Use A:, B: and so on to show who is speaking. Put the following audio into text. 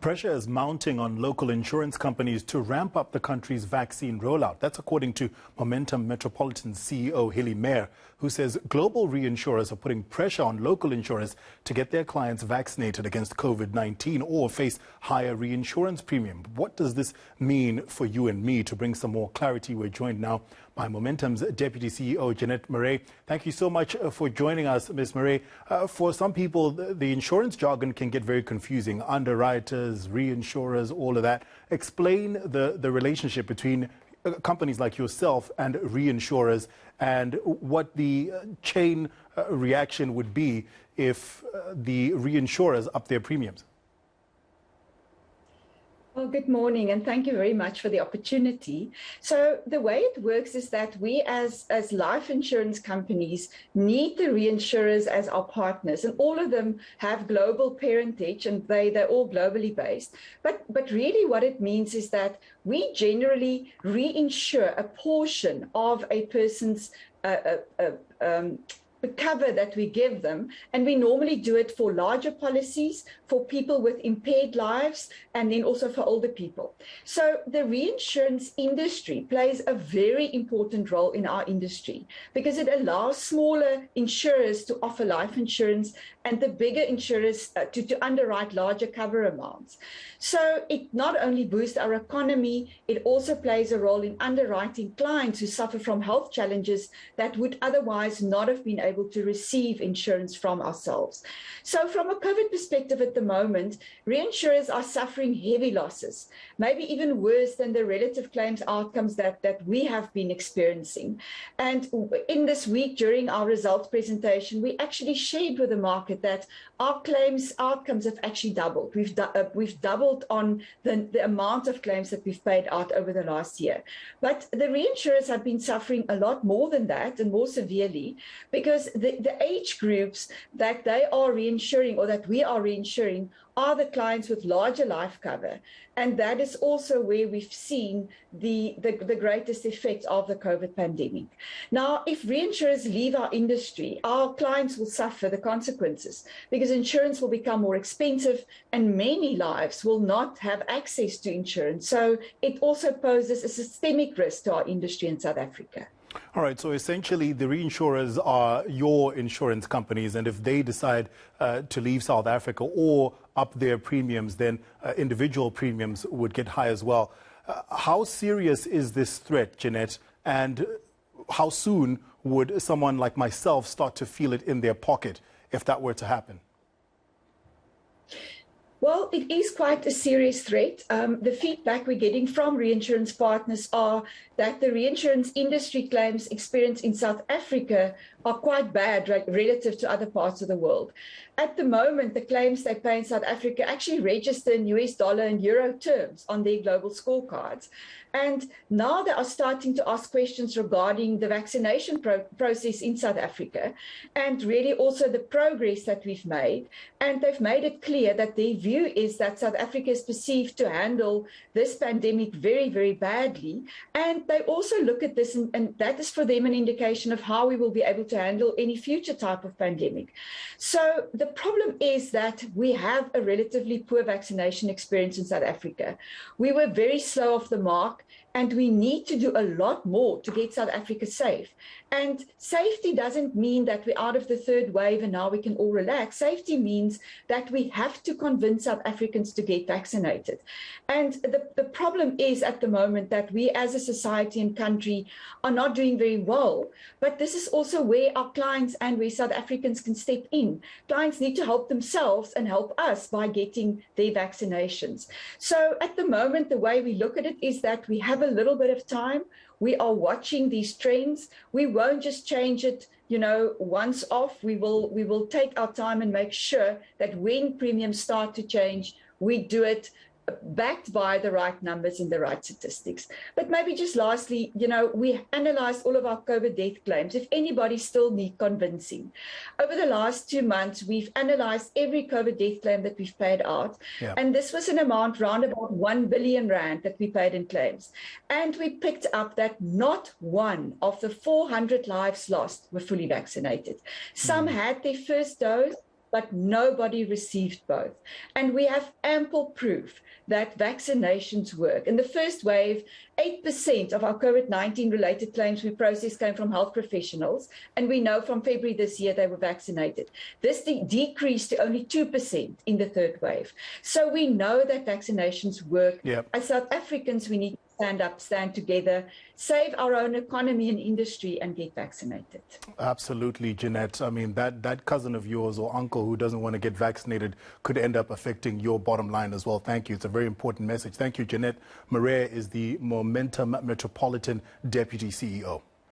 A: Pressure is mounting on local insurance companies to ramp up the country's vaccine rollout. That's according to Momentum Metropolitan CEO Jeanette Marais, who says global reinsurers are putting pressure on local insurers to get their clients vaccinated against COVID-19 or face higher reinsurance premium. What does this mean for you and me? To bring some more clarity, we're joined now by Momentum's Deputy CEO, Jeanette Marais. Thank you so much for joining us, Ms. Marais. For some people, the insurance jargon can get very confusing. Underwriters, reinsurers, all of that. Explain the relationship between companies like yourself and reinsurers and what the chain reaction would be if the reinsurers up their premiums.
B: Well, good morning, and thank you very much for the opportunity. So the way it works is that we as life insurance companies need the reinsurers as our partners, and all of them have global parentage, and they're all globally based. But really what it means is that we generally reinsure a portion of a person's the cover that we give them, and we normally do it for larger policies, for people with impaired lives, and then also for older people. So the reinsurance industry plays a very important role in our industry because it allows smaller insurers to offer life insurance and the bigger insurers to underwrite larger cover amounts. So it not only boosts our economy, it also plays a role in underwriting clients who suffer from health challenges that would otherwise not have been able to receive insurance from ourselves. So from a COVID perspective at the moment, reinsurers are suffering heavy losses, maybe even worse than the relative claims outcomes that we have been experiencing. And in this week, during our results presentation, we actually shared with the market that our claims outcomes have actually doubled. We've doubled on the amount of claims that we've paid out over the last year. But the reinsurers have been suffering a lot more than that and more severely because the age groups that they are reinsuring or that we are reinsuring are the clients with larger life cover. And that is also where we've seen the greatest effect of the COVID pandemic. Now, if reinsurers leave our industry, our clients will suffer the consequences because insurance will become more expensive and many lives will not have access to insurance. So it also poses a systemic risk to our industry in South Africa.
A: All right, so essentially the reinsurers are your insurance companies, and if they decide to leave South Africa or up their premiums, then individual premiums would get high as well. How serious is this threat, Jeanette, and how soon would someone like myself start to feel it in their pocket if that were to happen?
B: Well, it is quite a serious threat. The feedback we're getting from reinsurance partners are that the reinsurance industry claims experienced in South Africa are quite bad relative to other parts of the world. At the moment, the claims they pay in South Africa actually register in US dollar and euro terms on their global scorecards. And now they are starting to ask questions regarding the vaccination process in South Africa and really also the progress that we've made. And they've made it clear that their view is that South Africa is perceived to handle this pandemic very, very badly. And they also look at this, and that is for them an indication of how we will be able to handle any future type of pandemic. So the problem is that we have a relatively poor vaccination experience in South Africa. We were very slow off the mark, and we need to do a lot more to get South Africa safe. And safety doesn't mean that we're out of the third wave and now we can all relax. Safety means that we have to convince South Africans to get vaccinated. And the problem is at the moment that we as a society and country are not doing very well. But this is also where our clients and where South Africans can step in. Clients need to help themselves and help us by getting their vaccinations. So at the moment, the way we look at it is that we have a little bit of time. We are watching these trends. We won't just change it, once off. We will take our time and make sure that when premiums start to change, we do it backed by the right numbers and the right statistics. But maybe just lastly, we analyzed all of our COVID death claims. If anybody still needs convincing, over the last 2 months, we've analyzed every COVID death claim that we've paid out. Yeah. And this was an amount round about 1 billion rand that we paid in claims. And we picked up that not one of the 400 lives lost were fully vaccinated. Some had their first dose, but nobody received both. And we have ample proof that vaccinations work. In the first wave, 8% of our COVID-19 related claims we processed came from health professionals, and we know from February this year they were vaccinated. This decreased to only 2% in the third wave. So we know that vaccinations work.
A: Yep.
B: As South Africans, we need to stand up, stand together, save our own economy and industry, and get vaccinated.
A: Absolutely, Jeanette. I mean, that cousin of yours or uncle who doesn't want to get vaccinated could end up affecting your bottom line as well. Thank you. It's a very important message. Thank you. Jeanette Marais is the Momentum Metropolitan Deputy CEO.